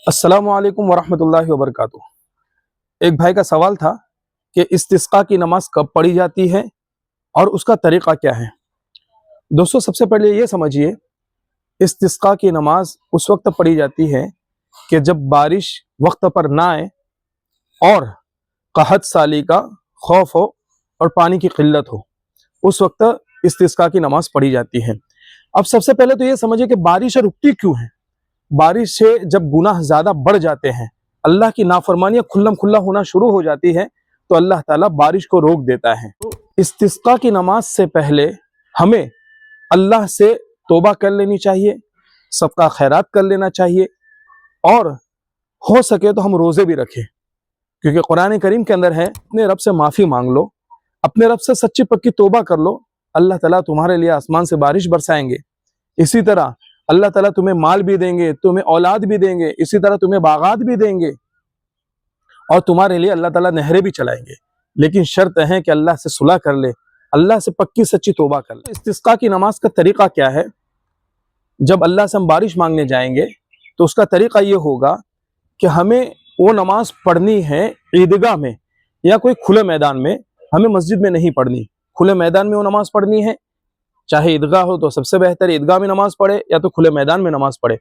अस्सलाम वालेकुम वरहमतुल्लाहि वबरकातुह। एक भाई का सवाल था कि इस्तिस्का की नमाज कब पढ़ी जाती है और उसका तरीक़ा क्या है। दोस्तों, सबसे पहले ये समझिए, इस्तिस्का की नमाज उस वक्त पढ़ी जाती है कि जब बारिश वक्त पर ना आए और कहत साली का खौफ हो और पानी की किल्लत हो, उस वक्त इस्तिस्का की नमाज पढ़ी जाती है। अब सबसे पहले तो ये समझिए कि बारिश रुकती क्यों है। बारिश से जब गुनाह ज्यादा बढ़ जाते हैं, अल्लाह की नाफरमानियां खुल्लम खुल्ला होना शुरू हो जाती है, तो अल्लाह ताला बारिश को रोक देता है। तो इस्तिस्का की नमाज से पहले हमें अल्लाह से तौबा कर लेनी चाहिए, सबका खैरात कर लेना चाहिए, और हो सके तो हम रोजे भी रखें, क्योंकि कुरान करीम के अंदर है, अपने रब से माफी मांग लो, अपने रब से सच्ची पक्की तौबा कर लो, अल्लाह ताला तुम्हारे लिए आसमान से बारिश बरसाएंगे। इसी तरह अल्लाह ताला तुम्हें माल भी देंगे, तुम्हें औलाद भी देंगे, इसी तरह तुम्हें बागात भी देंगे, और तुम्हारे लिए अल्लाह ताला नहरें भी चलाएंगे। लेकिन शर्त है कि अल्लाह से सुलह कर ले, अल्लाह से पक्की सच्ची तौबा कर ले। इस्तिस्का की नमाज का तरीका क्या है? जब अल्लाह से हम बारिश मांगने जाएंगे तो उसका तरीका ये होगा कि हमें वो नमाज पढ़नी है ईदगाह में या कोई खुले मैदान में, हमें मस्जिद में नहीं पढ़नी। खुले मैदान में वो नमाज पढ़नी है, चाहे ईदगाह हो तो सबसे बेहतर ईदगाह में नमाज पढ़े या तो खुले मैदान में नमाज पढ़े।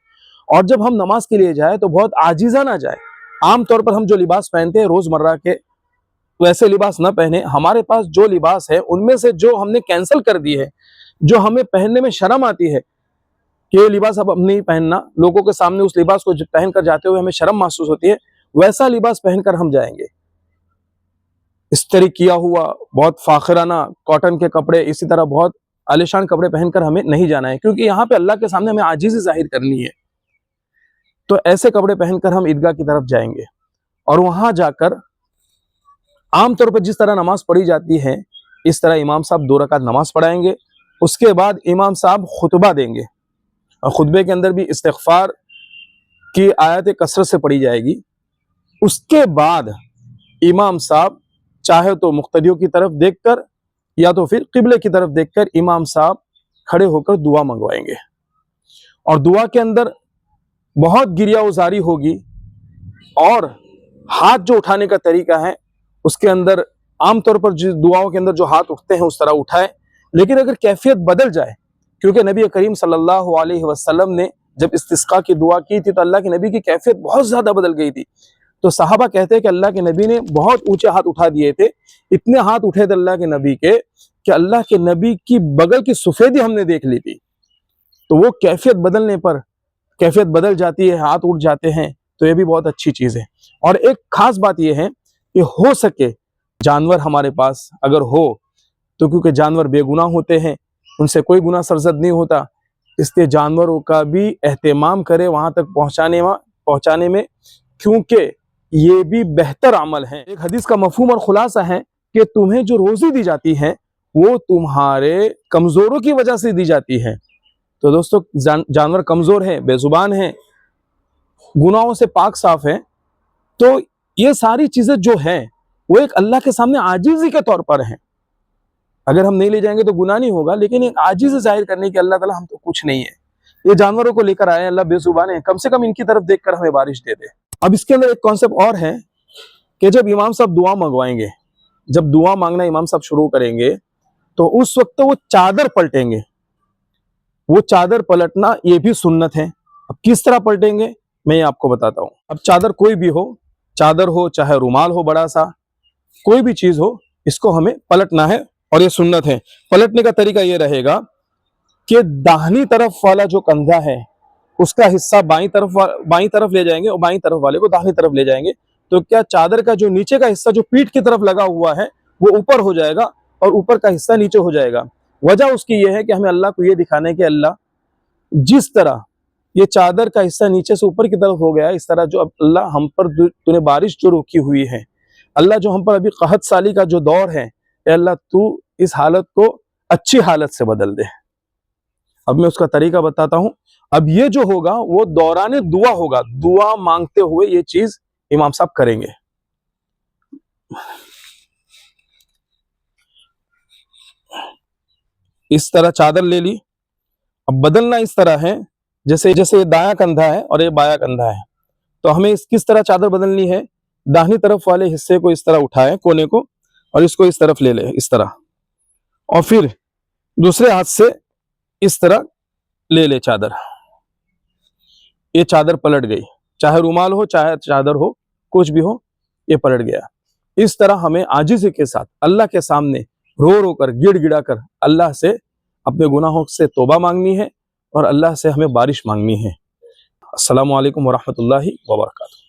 और जब हम नमाज के लिए जाए तो बहुत आजीजा ना जाए। आम तौर पर हम जो लिबास पहनते हैं रोजमर्रा के, वैसे लिबास ना पहने। हमारे पास जो लिबास है उनमें से जो हमने कैंसिल कर दी है, जो हमें पहनने में शर्म आती है कि ये लिबास अब नहीं पहनना, लोगों के सामने उस लिबास को पहन कर जाते हुए हमें शर्म महसूस होती है, वैसा लिबास पहनकर हम जाएंगे। इस्त्री किया हुआ बहुत फाखिराना कॉटन के कपड़े, इसी तरह बहुत आलिशान कपड़े पहनकर हमें नहीं जाना है, क्योंकि यहाँ पे अल्लाह के सामने हमें आजीज़ी जाहिर करनी है। तो ऐसे कपड़े पहनकर हम ईदगाह की तरफ जाएंगे और वहां जाकर आमतौर पर जिस तरह नमाज पढ़ी जाती है इस तरह इमाम साहब 2 रकात नमाज पढ़ाएंगे। उसके बाद इमाम साहब खुतबा देंगे और खुतबे के अंदर भी इस्तिग़फ़ार की आयत कसरत से पढ़ी जाएगी। उसके बाद इमाम साहब चाहे तो मुक्तदियों की तरफ देखकर या तो फिर किबले की तरफ देखकर इमाम साहब खड़े होकर दुआ मंगवाएंगे, और दुआ के अंदर बहुत गिरिया उजारी होगी, और हाथ जो उठाने का तरीका है उसके अंदर आमतौर पर जिस दुआओं के अंदर जो हाथ उठते हैं उस तरह उठाए। लेकिन अगर कैफियत बदल जाए, क्योंकि नबी करीम सल्लल्लाहु अलैहि वसल्लम ने जब इस्तिस्का की दुआ की थी तो अल्लाह के नबी की कैफियत बहुत ज्यादा बदल गई थी। तो सहाबा कहते हैं कि अल्लाह के नबी ने बहुत ऊंचे हाथ उठा दिए थे, इतने हाथ उठे थे अल्लाह के नबी के कि अल्लाह के नबी की बगल की सफेदी हमने देख ली थी। तो वो कैफियत बदलने पर कैफियत बदल जाती है, हाथ उठ जाते हैं, तो ये भी बहुत अच्छी चीज है। और एक खास बात यह है कि हो सके जानवर हमारे पास अगर हो तो, क्योंकि जानवर बेगुनाह होते हैं, उनसे कोई गुनाह सरजद नहीं होता, इसलिए जानवरों का भी एहतमाम करे वहां तक पहुंचाने में, क्योंकि ये भी बेहतर अमल है। एक हदीस का मफहूम और खुलासा है कि तुम्हें जो रोजी दी जाती है वो तुम्हारे कमजोरों की वजह से दी जाती है। तो दोस्तों, जानवर कमजोर है, बेजुबान है, गुनाहों से पाक साफ है, तो ये सारी चीजें जो हैं वो एक अल्लाह के सामने आजीजी के तौर पर हैं। अगर हम नहीं ले जाएंगे तो गुनाह नहीं होगा, लेकिन एक आजीज़ जाहिर करने की अल्लाह ताला हम तो कुछ नहीं है, ये जानवरों को लेकर आए, अल्लाह बेजुबान है, कम से कम इनकी तरफ देखकर हमें बारिश दे दे। अब इसके अंदर एक कॉन्सेप्ट और है कि जब इमाम साहब दुआ मंगवाएंगे, जब दुआ मांगना इमाम साहब शुरू करेंगे तो उस वक्त वो चादर पलटेंगे। वो चादर पलटना ये भी सुन्नत है। अब किस तरह पलटेंगे मैं आपको बताता हूँ। अब चादर कोई भी हो, चादर हो चाहे रुमाल हो, बड़ा सा कोई भी चीज हो, इसको हमें पलटना है और ये सुन्नत है। पलटने का तरीका ये रहेगा कि दाहिनी तरफ वाला जो कंधा है उसका हिस्सा बाईं तरफ ले जाएंगे और बाईं तरफ वाले को दाहिनी तरफ ले जाएंगे। तो क्या चादर का जो नीचे का हिस्सा जो पीठ की तरफ लगा हुआ है वो ऊपर हो जाएगा और ऊपर का हिस्सा नीचे हो जाएगा। वजह उसकी ये है कि हमें अल्लाह को ये दिखाना है कि अल्लाह, जिस तरह ये चादर का हिस्सा नीचे से ऊपर की तरफ हो गया, इस तरह जो अल्लाह हम पर तूने बारिश जो रोकी हुई है, अल्लाह जो हम पर अभी कहत साली का जो दौर है, अल्लाह तू इस हालत को अच्छी हालत से बदल दे। अब मैं उसका तरीका बताता हूं। अब ये जो होगा वो दौरान दुआ होगा, दुआ मांगते हुए ये चीज इमाम साहब करेंगे। इस तरह चादर ले ली। अब बदलना इस तरह है जैसे ये दायां कंधा है और ये बायां कंधा है, تو ہمیں کس طرح چادر بدلنی ہے؟ داہنی طرف والے حصے کو اس طرح اٹھائیں کونے کو اور اس کو اس طرف لے لیں اس طرح، اور پھر دوسرے ہاتھ سے اس طرح لے لے چادر. یہ چادر پلٹ گئی، چاہے رومال ہو چاہے چادر ہو کچھ بھی ہو یہ پلٹ گیا. اس طرح ہمیں عاجزی کے ساتھ اللہ کے سامنے رو رو کر گڑ گڑا کر اللہ سے اپنے گناہوں سے توبہ مانگنی ہے اور اللہ سے ہمیں بارش مانگنی ہے. السلام علیکم ورحمۃ اللہ وبرکاتہ.